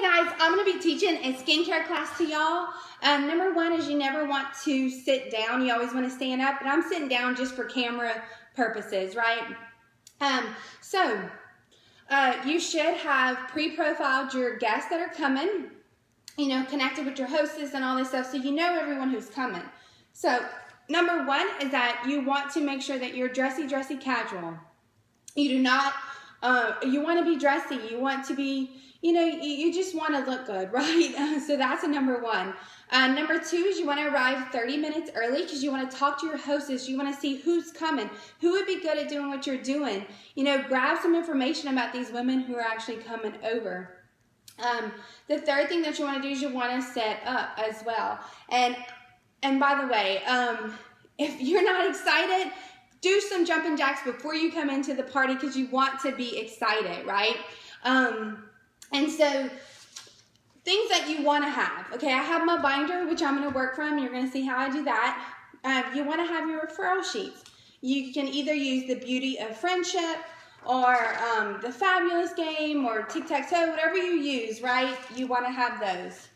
guys, I'm going to be teaching a skincare class to y'all. Number one is you never want to sit down. You always want to stand up. And I'm sitting down just for camera purposes, right? You should have pre-profiled your guests that are coming, you know, connected with your hostess and all this stuff, so you know everyone who's coming. So number one is that you want to make sure that you're dressy casual. You do not, you want to be dressy. You want to be, you know, you just want to look good, right? So that's a number one. Number two is you want to arrive 30 minutes early because you want to talk to your hostess. You want to see who's coming, who would be good at doing what you're doing. You know, grab some information about these women who are actually coming over. The third thing that you want to do is you want to set up as well. And by the way, if you're not excited, do some jumping jacks before you come into the party because you want to be excited, right? And so things that you want to have. Okay, I have my binder, which I'm going to work from. You're going to see how I do that. You want to have your referral sheets. You can either use the Beauty of Friendship or the Fabulous Game or tic-tac-toe, whatever you use, right? You want to have those.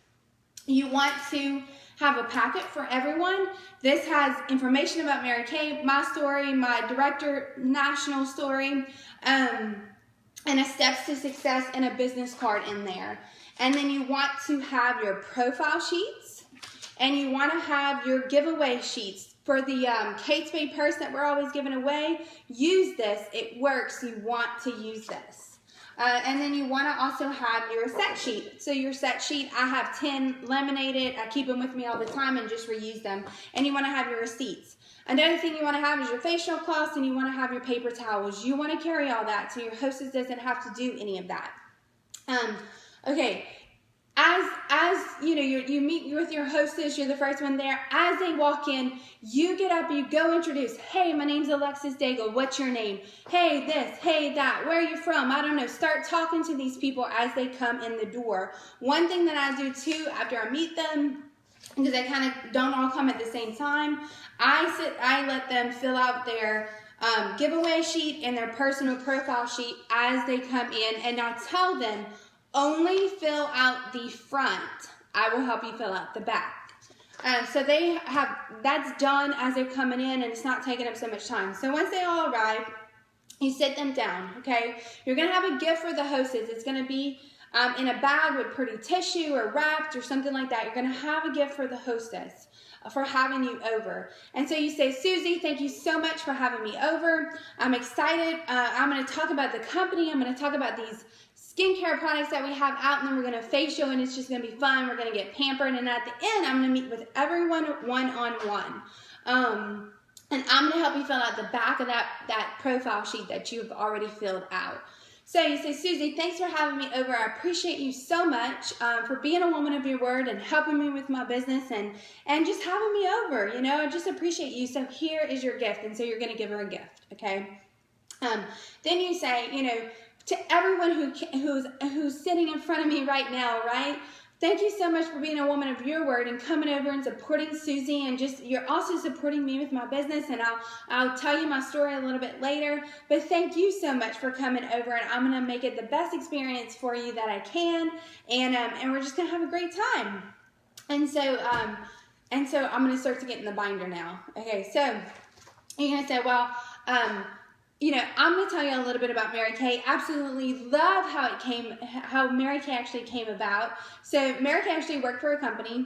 You want to have a packet for everyone. This has information about Mary Kay, my story, my director national story, and a steps to success and a business card in there. And then you want to have your profile sheets, and you want to have your giveaway sheets. For the Kate Spade purse that we're always giving away, use this. It works. You want to use this. And then you want to also have your set sheet. So your set sheet, I have 10 laminated. I keep them with me all the time and just reuse them. And you want to have your receipts. Another thing you want to have is your facial cloths, and you want to have your paper towels. You want to carry all that so your hostess doesn't have to do any of that. Okay. As you know, you meet with your hostess, you're the first one there. As they walk in, you get up, you go introduce. Hey, my name's Alexis Daigle. What's your name? Hey, this, hey, that. Where are you from? I don't know. Start talking to these people as they come in the door. One thing that I do too after I meet them, because they kind of don't all come at the same time, I let them fill out their giveaway sheet and their personal profile sheet as they come in, and I'll tell them, only fill out the front. I will help you fill out the back. So that's done as they're coming in, and it's not taking up so much time. So once they all arrive, you sit them down, okay? You're going to have a gift for the hostess. It's going to be in a bag with pretty tissue or wrapped or something like that. You're going to have a gift for the hostess for having you over. And so you say, Susie, thank you so much for having me over. I'm excited. I'm going to talk about the company. I'm going to talk about these skincare products that we have out, and then we're going to facial, and it's just going to be fun. We're going to get pampered, and at the end, I'm going to meet with everyone one-on-one. And I'm going to help you fill out the back of that profile sheet that you've already filled out. So you say, Susie, thanks for having me over. I appreciate you so much for being a woman of your word and helping me with my business and just having me over. You know, I just appreciate you. So here is your gift. And so you're going to give her a gift, okay? Then you say, you know, to everyone who's sitting in front of me right now, right? Thank you so much for being a woman of your word and coming over and supporting Susie, and just you're also supporting me with my business, and I'll tell you my story a little bit later. But thank you so much for coming over, and I'm gonna make it the best experience for you that I can, and we're just gonna have a great time. And so I'm gonna start to get in the binder now. Okay, so you're gonna say, well, you know, I'm going to tell you a little bit about Mary Kay. Absolutely love how Mary Kay actually came about. So Mary Kay actually worked for a company,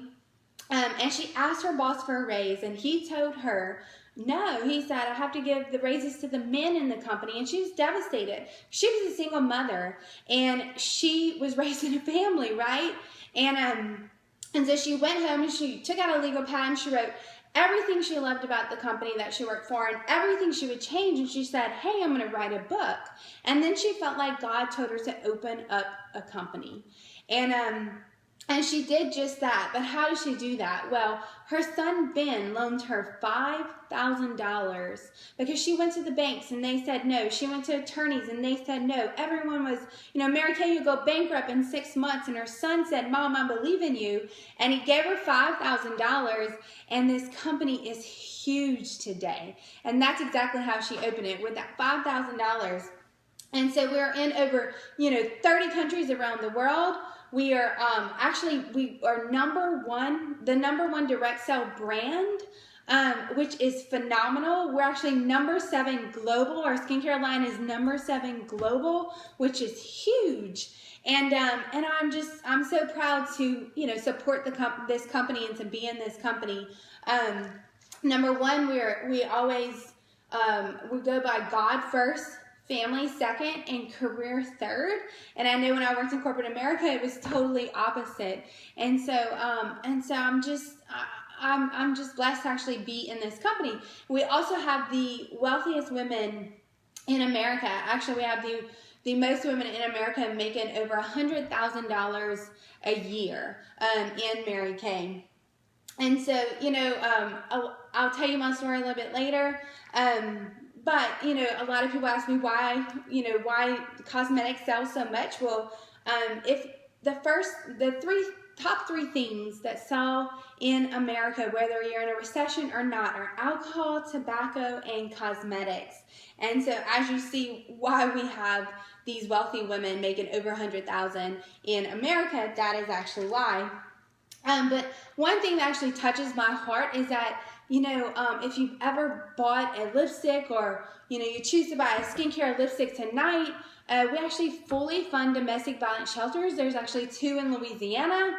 and she asked her boss for a raise, and he told her, no, he said, I have to give the raises to the men in the company, and she was devastated. She was a single mother, and she was raising a family, right? And so she went home, and she took out a legal pad, and she wrote everything she loved about the company that she worked for and everything she would change. And she said, hey, I'm going to write a book. And then she felt like God told her to open up a company. And she did just that. But how did she do that? Well, her son Ben loaned her $5,000 because she went to the banks and they said no. She went to attorneys and they said no. Everyone was, you know, Mary Kay, you go bankrupt in 6 months. And her son said, Mom, I believe in you. And he gave her $5,000, and this company is huge today. And that's exactly how she opened it. With that $5,000, And so we're in over, 30 countries around the world. We are we are the number one direct sale brand, which is phenomenal. We're actually number 7 global. Our skincare line is number 7 global, which is huge. And I'm so proud to, support this company and to be in this company. Number 1, we always, we go by God first, family second, and career third. And I know when I worked in corporate America, it was totally opposite. And so I'm just blessed to actually be in this company. We also have the wealthiest women in America. Actually, we have the most women in America making over $100,000 a year in Mary Kay. And so, I'll tell you my story a little bit later. But, a lot of people ask me why cosmetics sell so much. Well, if the top three things that sell in America, whether you're in a recession or not, are alcohol, tobacco, and cosmetics. And so as you see why we have these wealthy women making over $100,000 in America, that is actually why. But one thing that actually touches my heart is that, if you've ever bought a lipstick or, you choose to buy a skincare lipstick tonight, we actually fully fund domestic violence shelters. There's actually 2 in Louisiana.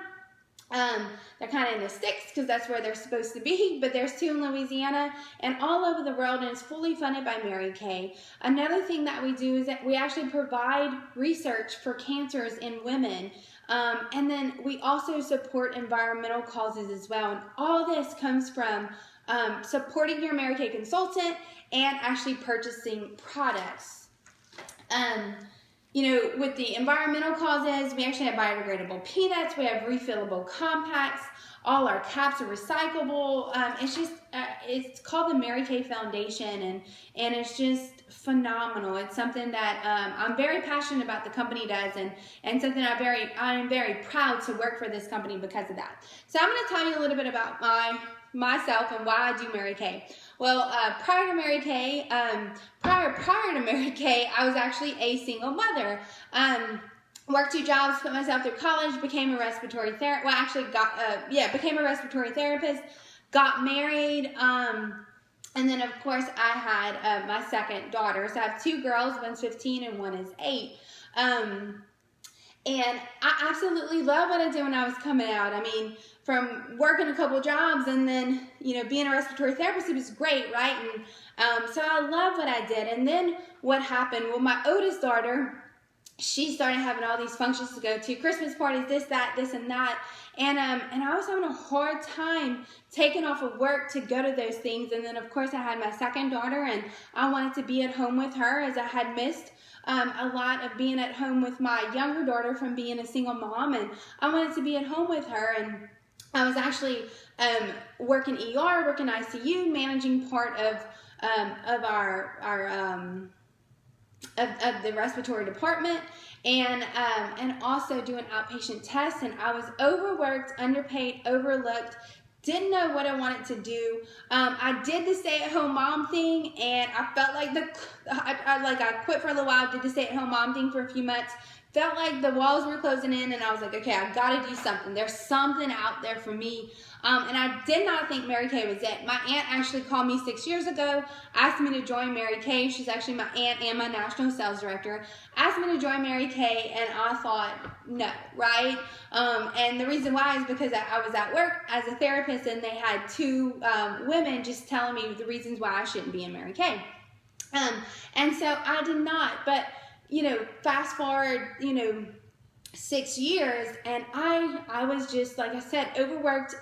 They're kind of in the sticks because that's where they're supposed to be, but there's 2 in Louisiana and all over the world, and it's fully funded by Mary Kay. Another thing that we do is that we actually provide research for cancers in women. And then we also support environmental causes as well. And all this comes from supporting your Mary Kay consultant and actually purchasing products. With the environmental causes, we actually have biodegradable peanuts, we have refillable compacts, all our caps are recyclable. It's called the Mary Kay Foundation, and it's just phenomenal. It's something that I'm very passionate about the company does, and something I'm very proud to work for this company because of that. So I'm going to tell you a little bit about myself and why I do Mary Kay. Well, prior to Mary Kay, I was actually a single mother. Worked 2 jobs, put myself through college, became a respiratory therapist. Well, actually became a respiratory therapist. Got married, and then of course I had my second daughter. So I have 2 girls. One's 15 and one is 8. And I absolutely love what I did when I was coming out. I mean, from working a couple jobs and then, being a respiratory therapist, it was great, right? And so I love what I did. And then what happened? Well, my oldest daughter, she started having all these functions to go to, Christmas parties, this, and that. And I was having a hard time taking off of work to go to those things. And then, of course, I had my second daughter, and I wanted to be at home with her, as I had missed a lot of being at home with my younger daughter from being a single mom. And I wanted to be at home with her. And I was actually working ER, working ICU, managing part of the respiratory department, and also doing outpatient tests. And I was overworked, underpaid, overlooked, didn't know what I wanted to do. I did the stay-at-home mom thing, and I felt like I quit for a little while, did the stay-at-home mom thing for a few months. Felt like the walls were closing in, and I was like, okay, I've got to do something. There's something out there for me. And I did not think Mary Kay was it. My aunt actually called me 6 years ago, asked me to join Mary Kay. She's actually my aunt and my national sales director. Asked me to join Mary Kay, and I thought, no, right? And the reason why is because I was at work as a therapist, and they had 2 women just telling me the reasons why I shouldn't be in Mary Kay. And so I did not, but fast forward, 6 years, and I was just, like I said, overworked,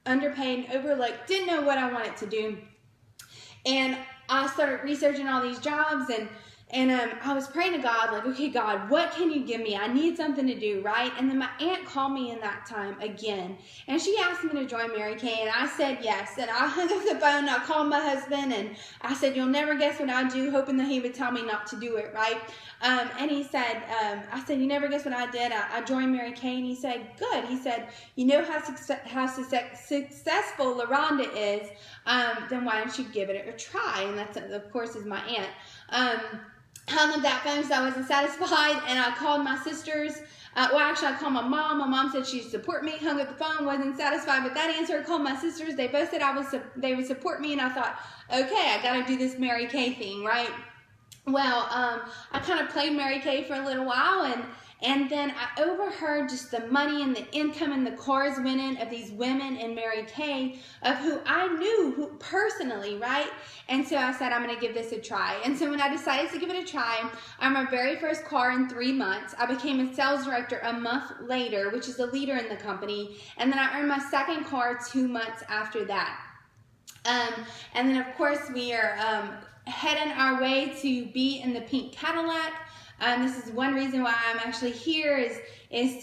underpaid, overlooked, didn't know what I wanted to do. And I started researching all these jobs, and I was praying to God, like, okay, God, what can you give me? I need something to do, right? And then my aunt called me in that time again, and she asked me to join Mary Kay, and I said yes. And I hung up the phone, I called my husband, and I said, you'll never guess what I do, hoping that he would tell me not to do it, right? And he said, I said, you never guess what I did. I joined Mary Kay, and he said, good. He said, you know how successful LaRhonda is, then why don't you give it a try? And that's, of course, is my aunt. hung up that phone because I wasn't satisfied, and I called my sisters. Well, actually, I called my mom. My mom said she'd support me. Hung up the phone, wasn't satisfied with that answer. I called my sisters. They both said they would support me, and I thought, okay, I got to do this Mary Kay thing, right? Well, I kind of played Mary Kay for a little while, and then I overheard just the money and the income and the cars winning of these women in Mary Kay, of who I knew personally, right? And so I said, I'm going to give this a try. And so when I decided to give it a try, I earned my very first car in 3 months. I became a sales director a month later, which is a leader in the company. And then I earned my second car 2 months after that. And then, of course, we are heading our way to be in the pink Cadillac. This is one reason why I'm actually here is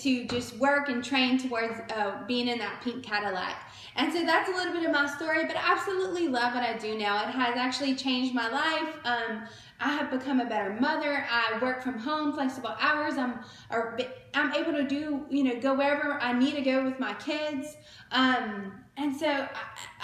to just work and train towards being in that pink Cadillac. And so that's a little bit of my story, but I absolutely love what I do now. It has actually changed my life. I have become a better mother. I work from home, flexible hours. I'm able to do, go wherever I need to go with my kids. And so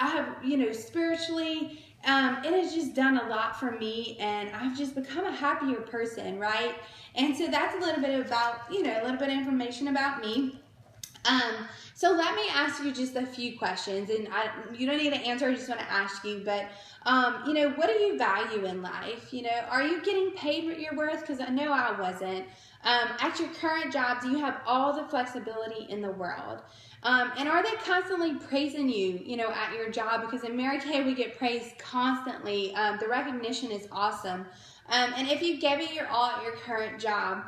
I have, spiritually, it has just done a lot for me, and I've just become a happier person, right? And so that's a little bit about, a little bit of information about me. So let me ask you just a few questions, and you don't need to answer, I just want to ask you, but, what do you value in life? Are you getting paid what you're worth? Because I know I wasn't. At your current job, do you have all the flexibility in the world? And are they constantly praising you, at your job? Because in Mary Kay, we get praised constantly. The recognition is awesome. And if you gave it your all at your current job,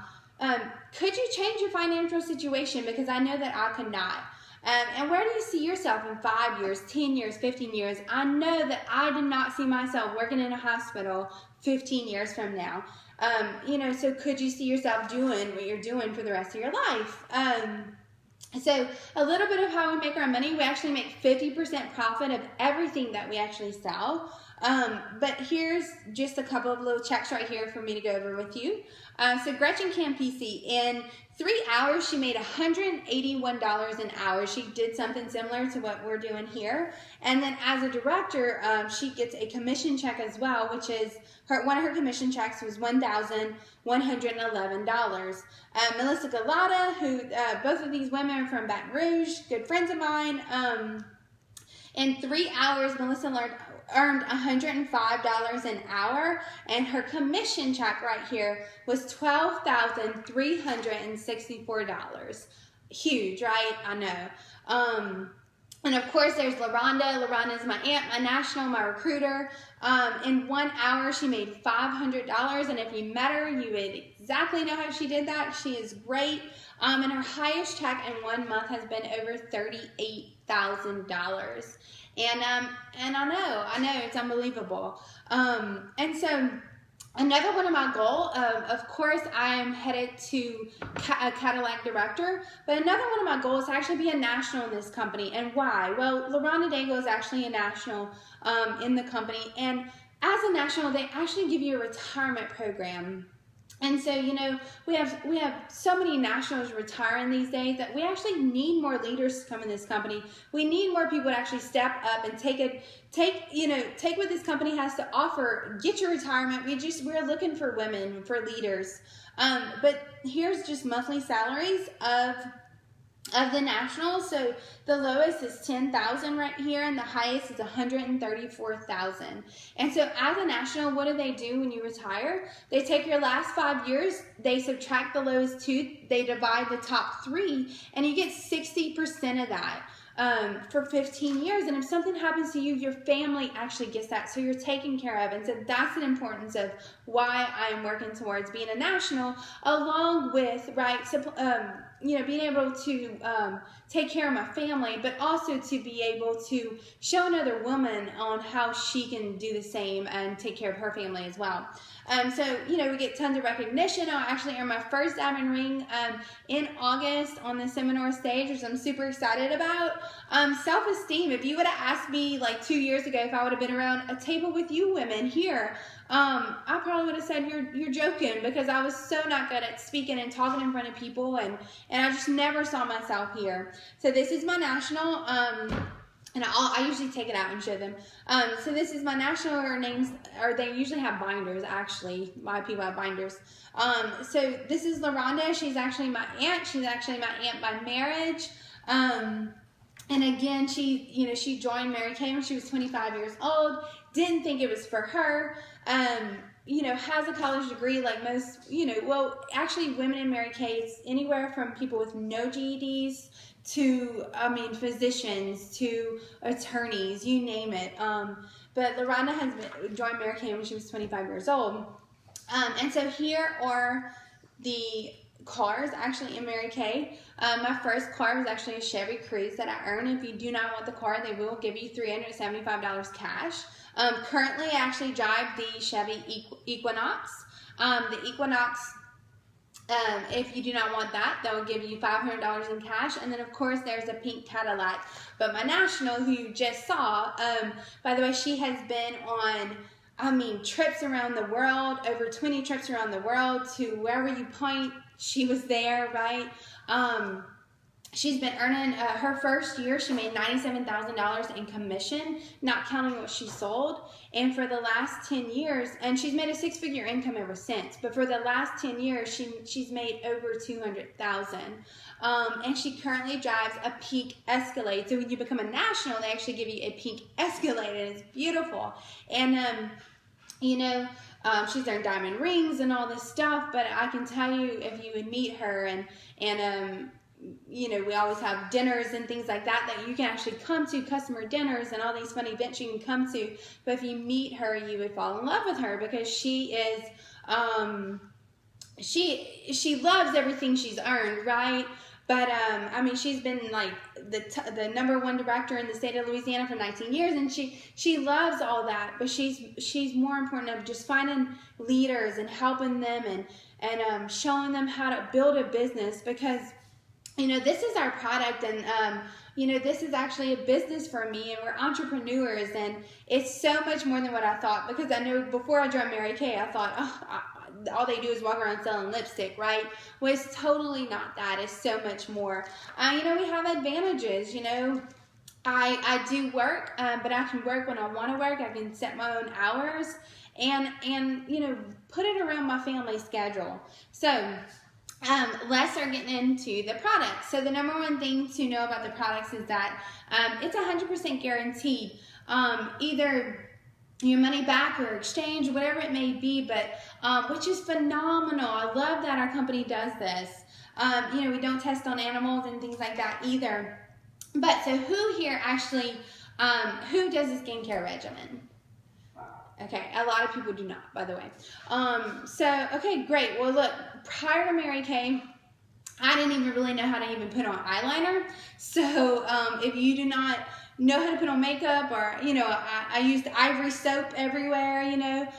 could you change your financial situation? Because I know that I could not. And where do you see yourself in 5 years, 10 years, 15 years? I know that I did not see myself working in a hospital 15 years from now. So could you see yourself doing what you're doing for the rest of your life? So a little bit of how we make our money. We actually make 50% profit of everything that we actually sell. But here's just a couple of little checks right here for me to go over with you. So Gretchen Campisi, in 3 hours, she made $181 an hour. She did something similar to what we're doing here. And then as a director, she gets a commission check as well, which is one of her commission checks was $1,111. Melissa Galata, who both of these women are from Baton Rouge, good friends of mine. In 3 hours, Melissa earned $105 an hour, and her commission check right here was $12,364. Huge, right? I know. And of course, there's LaRonda. LaRonda is my aunt, my national, my recruiter. In 1 hour, she made $500, and if you met her, you would exactly know how she did that. She is great. And her highest check in 1 month has been over $38,000. And I know, it's unbelievable. And so another one of my goals, of course, I'm headed to a Cadillac director, but another one of my goals is to actually be a national in this company. And why? Well, Alexis Daigle is actually a national in the company, and as a national, they actually give you a retirement program. And so, we have so many nationals retiring these days that we actually need more leaders to come in this company. We need more people to actually step up and take what this company has to offer. Get your retirement. We're looking for women, for leaders. But here's just monthly salaries of the nationals. So the lowest is $10,000 right here, and the highest is $134,000. And so as a national, what do they do when you retire? They take your last 5 years, they subtract the lowest 2, they divide the top 3, and you get 60% of that. For 15 years, and if something happens to you, your family actually gets that, so you're taken care of. And so that's the importance of why I am working towards being a national, along with being able to take care of my family, but also to be able to show another woman on how she can do the same and take care of her family as well. So, we get tons of recognition. I'll actually earn my first diamond ring in August on the seminar stage, which I'm super excited about. Self-esteem. If you would have asked me like 2 years ago if I would have been around a table with you women here, I probably would have said you're joking, because I was so not good at speaking and talking in front of people, and I just never saw myself here. So this is my national. And I usually take it out and show them. So this is my national names, or they usually have binders, actually. A lot of people have binders. So this is LaRonda. She's actually my aunt. She's actually my aunt by marriage. And again, she joined Mary Kay when she was 25 years old. Didn't think it was for her. Has a college degree like most, well, actually women in Mary Kay, it's anywhere from people with no GEDs to, physicians to attorneys, you name it. But LaRonda has joined Mary Kay when she was 25 years old. And so here are the cars actually in Mary Kay. My first car was actually a Chevy Cruze that I earned. If you do not want the car, they will give you $375 cash. Currently, I actually drive the Chevy Equinox. The Equinox, if you do not want that, they'll give you $500 in cash. And then, of course, there's a pink Cadillac. But my national, who you just saw, by the way, she has been on, trips around the world, over 20 trips around the world. To wherever you point, she was there, right? She's been earning, her first year, she made $97,000 in commission, not counting what she sold. And for the last 10 years, and she's made a six-figure income ever since, but for the last 10 years, she's made over $200,000. And she currently drives a pink Escalade. So when you become a national, they actually give you a pink Escalade, and it's beautiful. And, she's earned diamond rings and all this stuff, but I can tell you, if you would meet her, and we always have dinners and things like that you can actually come to, customer dinners and all these fun events you can come to. But if you meet her, you would fall in love with her, because she is, she loves everything she's earned, right? But, she's been like the #1 director in the state of Louisiana for 19 years, and she loves all that, but she's more important of just finding leaders and helping them and showing them how to build a business, because this is our product, and, this is actually a business for me, and we're entrepreneurs, and it's so much more than what I thought, because I know before I joined Mary Kay, I thought, all they do is walk around selling lipstick, right? Well, it's totally not that. It's so much more. We have advantages, I do work, but I can work when I want to work. I can set my own hours and put it around my family schedule. So, let's start getting into the products. So the #1 thing to know about the products is that it's 100% guaranteed. Either your money back or exchange, whatever it may be, but which is phenomenal. I love that our company does this. We don't test on animals and things like that either. But so who here actually, who does a skincare regimen? Okay, a lot of people do not, by the way. Okay, great. Well, look, prior to Mary Kay, I didn't even really know how to even put on eyeliner. So if you do not know how to put on makeup, or, I used ivory soap everywhere,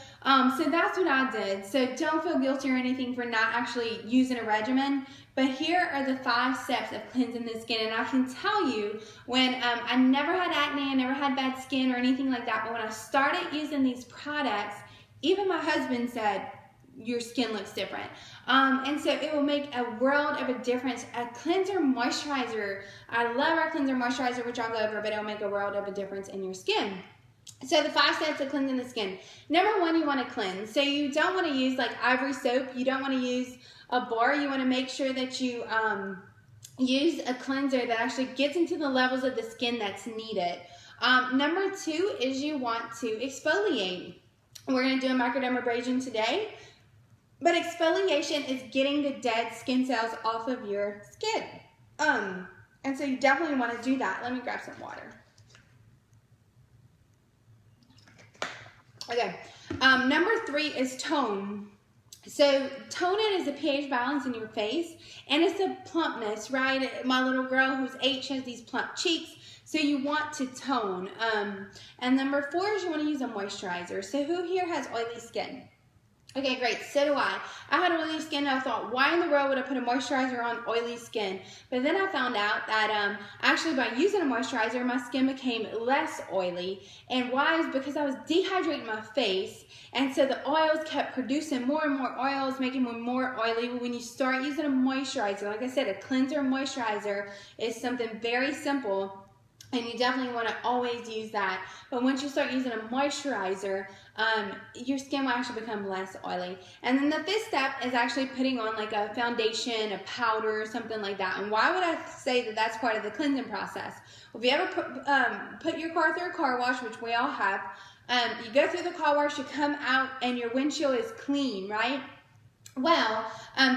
so that's what I did. So don't feel guilty or anything for not actually using a regimen. But here are the 5 steps of cleansing the skin. And I can tell you, when I never had acne, I never had bad skin or anything like that, but when I started using these products, even my husband said, your skin looks different. And so it will make a world of a difference. A cleanser moisturizer, I love our cleanser moisturizer, which I'll go over, but it'll make a world of a difference in your skin. So the 5 steps of cleansing the skin. #1, you want to cleanse. So you don't want to use like ivory soap. You don't want to use a bar. You want to make sure that you use a cleanser that actually gets into the levels of the skin that's needed. #2 is you want to exfoliate. We're going to do a microdermabrasion today. But exfoliation is getting the dead skin cells off of your skin. And so you definitely want to do that. Let me grab some water. Okay. #3 is tone. So toning is a pH balance in your face, and it's a plumpness, right? My little girl who's 8 has these plump cheeks, so you want to tone. And #4 is you want to use a moisturizer. So who here has oily skin? Okay, great. So do I. I had oily skin, and I thought, why in the world would I put a moisturizer on oily skin? But then I found out that actually by using a moisturizer, my skin became less oily. And why is because I was dehydrating my face, and so the oils kept producing more and more oils, making me more oily. When you start using a moisturizer, like I said, a cleanser moisturizer is something very simple. and you definitely want to always use that. But once you start using a moisturizer, your skin will actually become less oily. And then the fifth step is actually putting on like a foundation, a powder, something like that. And why would I say that that's part of the cleansing process? Well, if you ever put your car through a car wash, which we all have, you go through the car wash, you come out, and your windshield is clean, right? Well,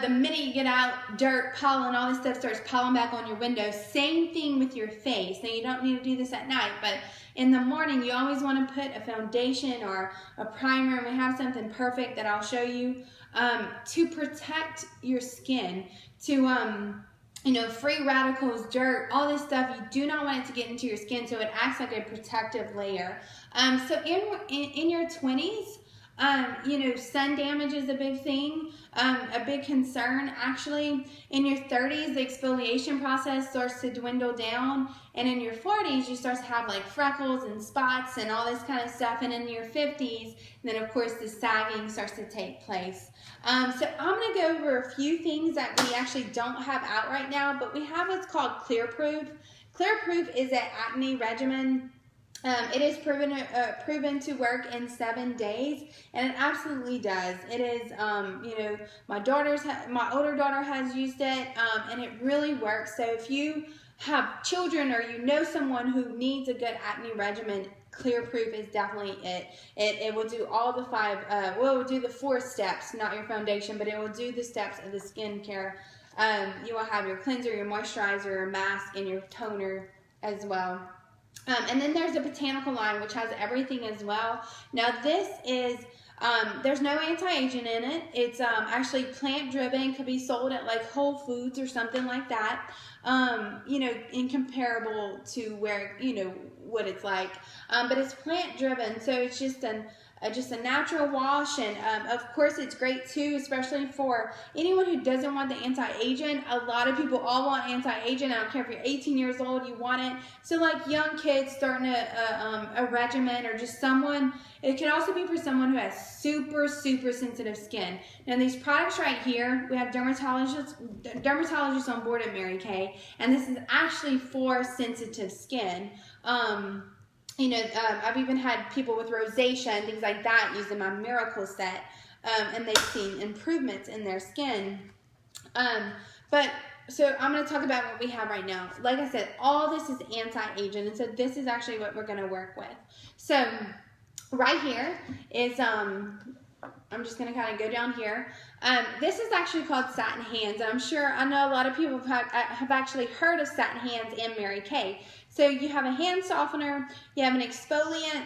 the minute you get out, dirt, pollen, all this stuff starts piling back on your window. Same thing with your face. Now, you don't need to do this at night, but in the morning, you always want to put a foundation or a primer, and we have something perfect that I'll show you to protect your skin, to free radicals, dirt, all this stuff. You do not want it to get into your skin, so it acts like a protective layer. So in your 20s, sun damage is a big thing, a big concern. Actually, in your 30s, the exfoliation process starts to dwindle down, and in your 40s, you start to have like freckles and spots and all this kind of stuff, and in your 50s, then of course the sagging starts to take place. So I'm going to go over a few things that we actually don't have out right now, but we have what's called Clear Proof. Clear Proof is an acne regimen. It is proven to work in 7 days, and it absolutely does. It is, my older daughter has used it, and it really works. So if you have children or you know someone who needs a good acne regimen, Clear Proof is definitely it. It will do all the it will do the 4 steps, not your foundation, but it will do the steps of the skincare. You will have your cleanser, your moisturizer, your mask, and your toner as well. And then there's a botanical line, which has everything as well. Now this is, there's no anti-aging in it. It's actually plant-driven, could be sold at like Whole Foods or something like that, incomparable to where, what it's like. But it's plant-driven, so it's just a natural wash, and of course it's great too, especially for anyone who doesn't want the anti-aging. A lot of people all want anti-aging. I don't care if you're 18 years old, you want it. So like young kids starting a regimen, or just someone, it can also be for someone who has super sensitive skin. Now these products right here, we have dermatologists on board at Mary Kay, and this is actually for sensitive skin. I've even had people with rosacea and things like that using my Miracle Set, and they've seen improvements in their skin. So I'm going to talk about what we have right now. Like I said, all this is anti-aging, and so this is actually what we're going to work with. So right here is, I'm just going to kind of go down here. This is actually called Satin Hands, and I know a lot of people have actually heard of Satin Hands and Mary Kay. So you have a hand softener, you have an exfoliant,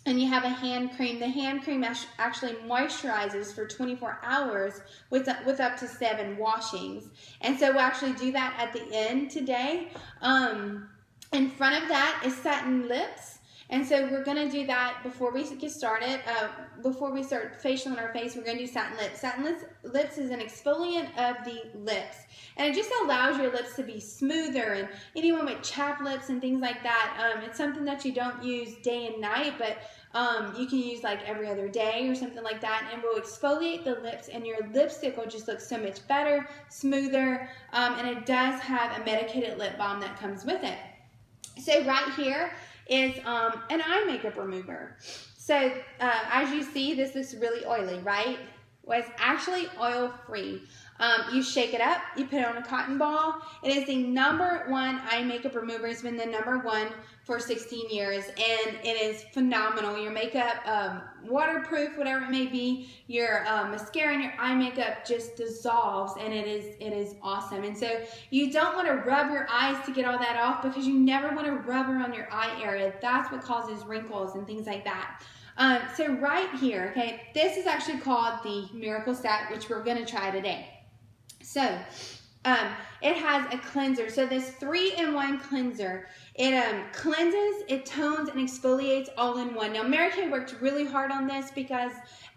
and you have a hand cream. The hand cream actually moisturizes for 24 hours with up to 7 washings. And so we'll actually do that at the end today. In front of that is satin lips. And so we're going to do that before we get started. Before we start facial in our face, we're going to do satin lips. Satin lips is an exfoliant of the lips. And it just allows your lips to be smoother. And anyone with chapped lips and things like that, it's something that you don't use day and night, but you can use like every other day or something like that. And will exfoliate the lips, and your lipstick will just look so much better, smoother. And it does have a medicated lip balm that comes with it. So right here is an eye makeup remover. So as you see, this looks really oily, right? Well, it's actually oil-free. You shake it up, you put it on a cotton ball. It is the #1 eye makeup remover. It's been the #1 for 16 years, and it is phenomenal. Your makeup, waterproof, whatever it may be, your mascara and your eye makeup just dissolves, and it is awesome. And so you don't want to rub your eyes to get all that off, because you never want to rub around your eye area. That's what causes wrinkles and things like that. So right here, okay, this is actually called the Miracle Set, which we're going to try today. So it has a cleanser. So this 3-in-1 cleanser, it cleanses, it tones, and exfoliates all in one. Now Mary Kay worked really hard on this because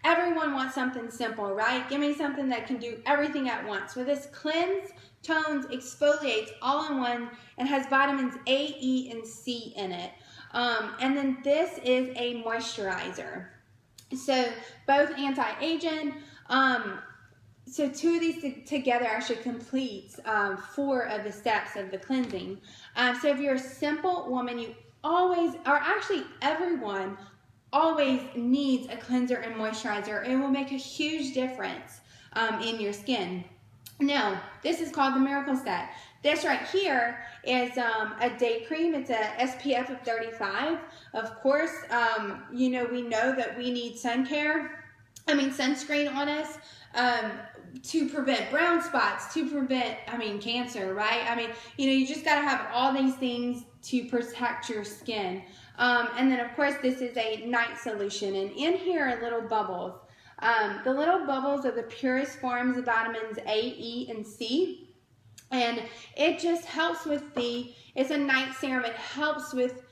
everyone wants something simple, right? Give me something that can do everything at once. So this cleanse, tones, exfoliates all in one, and has vitamins A, E, and C in it. And then this is a moisturizer. So both anti-aging, So 2 of these together actually completes 4 of the steps of the cleansing. So if you're a simple woman, you always, or actually everyone, always needs a cleanser and moisturizer. It will make a huge difference in your skin. Now, this is called the Miracle Set. This right here is a day cream. It's a SPF of 35. Of course, you know, we know that we need sunscreen on us to prevent brown spots, to prevent, cancer, right? You know, you just got to have all these things to protect your skin. And then, of course, this is a night solution. And in here are little bubbles. The little bubbles are the purest forms of vitamins A, E, and C. And it just helps with it's a night serum. It helps with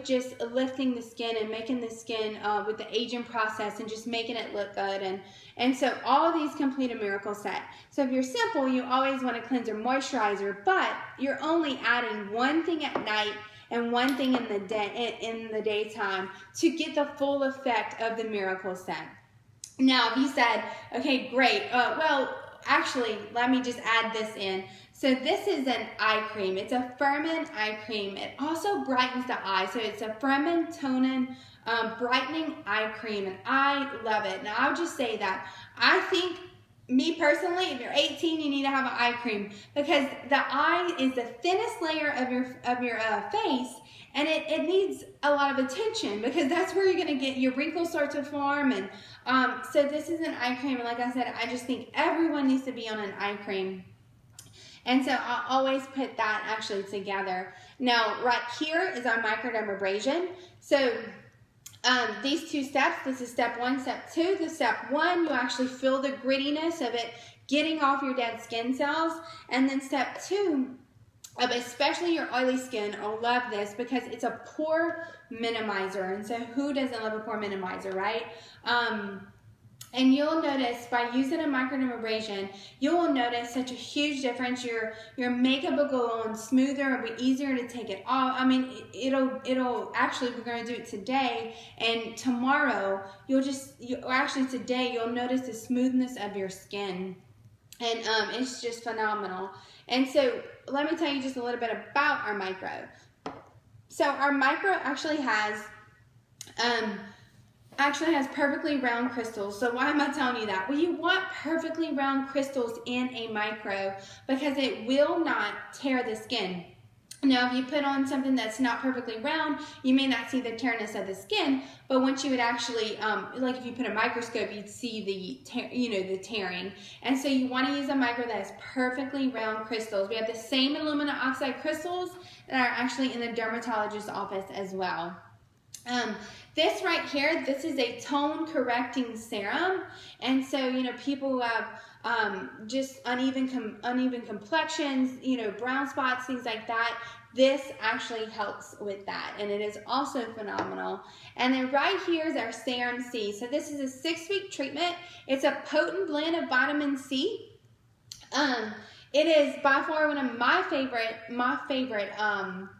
just lifting the skin and making the skin with the aging process and just making it look good. And so all of these complete a Miracle Set. So if you're simple, you always want a cleanser moisturizer, but you're only adding one thing at night and one thing in the daytime to get the full effect of the Miracle Set. Now, if you said, okay, great, well, actually, let me just add this in. So this is an eye cream. It's a firming eye cream. It also brightens the eye. So it's a firming, toning, brightening eye cream, and I love it. Now, I'll just say that I think, me personally, if you're 18, you need to have an eye cream because the eye is the thinnest layer of your face, and it needs a lot of attention because that's where you're going to get your wrinkles start to form. And so this is an eye cream, and like I said, I just think everyone needs to be on an eye cream. And so I'll always put that actually together. Now, right here is our microdermabrasion. So these 2 steps, this is step 1, step 2. The step 1, you actually feel the grittiness of it getting off your dead skin cells. And then step 2, especially your oily skin, will love this because it's a pore minimizer. And so who doesn't love a pore minimizer, right? And you'll notice by using a microdermabrasion, you will notice such a huge difference. Your makeup will go on smoother. It'll be easier to take it off. It'll actually, we're going to do it today, and tomorrow today you'll notice the smoothness of your skin, and it's just phenomenal. And so let me tell you just a little bit about our micro. So our micro actually has perfectly round crystals. So why am I telling you that? Well, you want perfectly round crystals in a micro because it will not tear the skin. Now, if you put on something that's not perfectly round, you may not see the tearness of the skin, but once you would actually, like if you put a microscope, you'd see the tearing. And so you want to use a micro that has perfectly round crystals. We have the same aluminum oxide crystals that are actually in the dermatologist's office as well. This right here, this is a tone correcting serum, and so people who have just uneven complexions, brown spots, things like that, this actually helps with that, and it is also phenomenal. And then right here is our Serum C. So this is a 6-week treatment. It's a potent blend of vitamin C. It is by far one of my favorite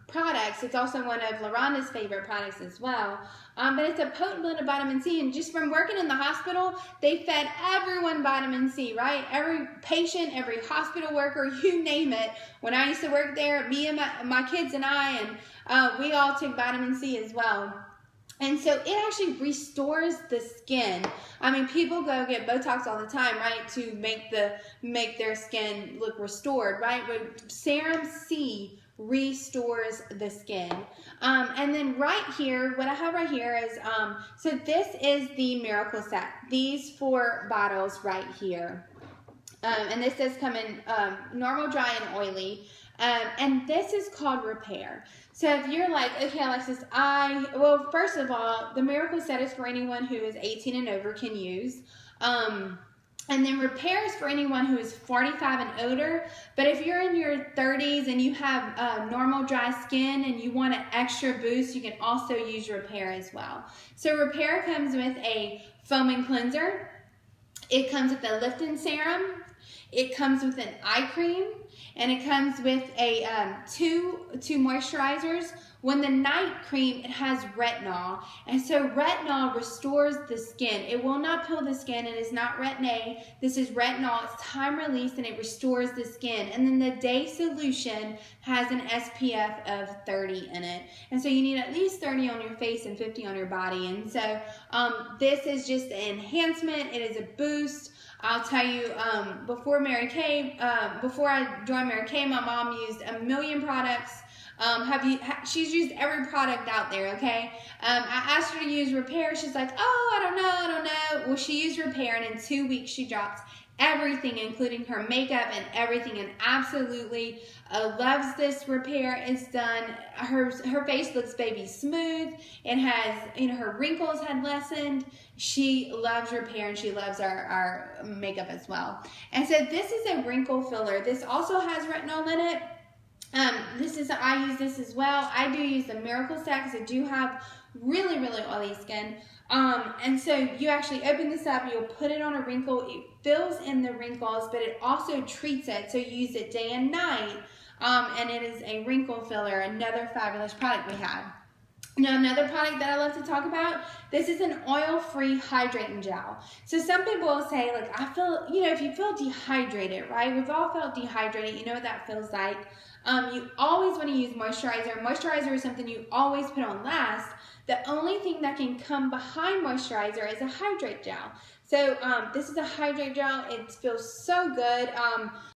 products. It's also one of LaRhonda's favorite products as well. But it's a potent blend of vitamin C, and just from working in the hospital, they fed everyone vitamin C, right? Every patient, every hospital worker, you name it. When I used to work there, me and my kids and I, and we all took vitamin C as well. And so it actually restores the skin. People go get Botox all the time, right, to make their skin look restored, right? But Serum C restores the skin. And then right here, what I have right here is, so this is the Miracle Set. These 4 bottles right here. And this does come in normal, dry, and oily. And this is called Repair. So if you're like, okay, Alexis, well, first of all, the Miracle Set is for anyone who is 18 and over can use. And then Repair is for anyone who is 45 and older. But if you're in your 30s and you have normal dry skin and you want an extra boost, you can also use Repair as well. So Repair comes with a foaming cleanser. It comes with a lifting serum. It comes with an eye cream, and it comes with a two moisturizers. When the night cream, it has retinol, and so retinol restores the skin. It will not peel the skin. It is not Retin A. This is retinol. It's time released, and it restores the skin. And then the day solution has an SPF of 30 in it, and so you need at least 30 on your face and 50 on your body. And so this is just an enhancement. It is a boost. I'll tell you, before I joined Mary Kay, my mom used a million products. She's used every product out there, okay? I asked her to use Repair. She's like, oh, I don't know. Well, she used Repair, and in 2 weeks, she dropped everything, including her makeup and everything, and absolutely loves this Repair. It's done. Her face looks baby smooth. It has, her wrinkles had lessened. She loves Repair, and she loves our makeup as well. And so this is a wrinkle filler. This also has retinol in it. I use this as well. I do use the Miracle Set because I do have really, really oily skin. And so you actually open this up, you'll put it on a wrinkle. It fills in the wrinkles, but it also treats it. So you use it day and night. And it is a wrinkle filler, another fabulous product we have. Now, another product that I love to talk about, this is an oil-free hydrating gel. So some people will say, like, I feel, if you feel dehydrated, right? We've all felt dehydrated. You know what that feels like. You always want to use moisturizer. Moisturizer is something you always put on last. The only thing that can come behind moisturizer is a hydrate gel. So this is a hydrate gel. It feels so good.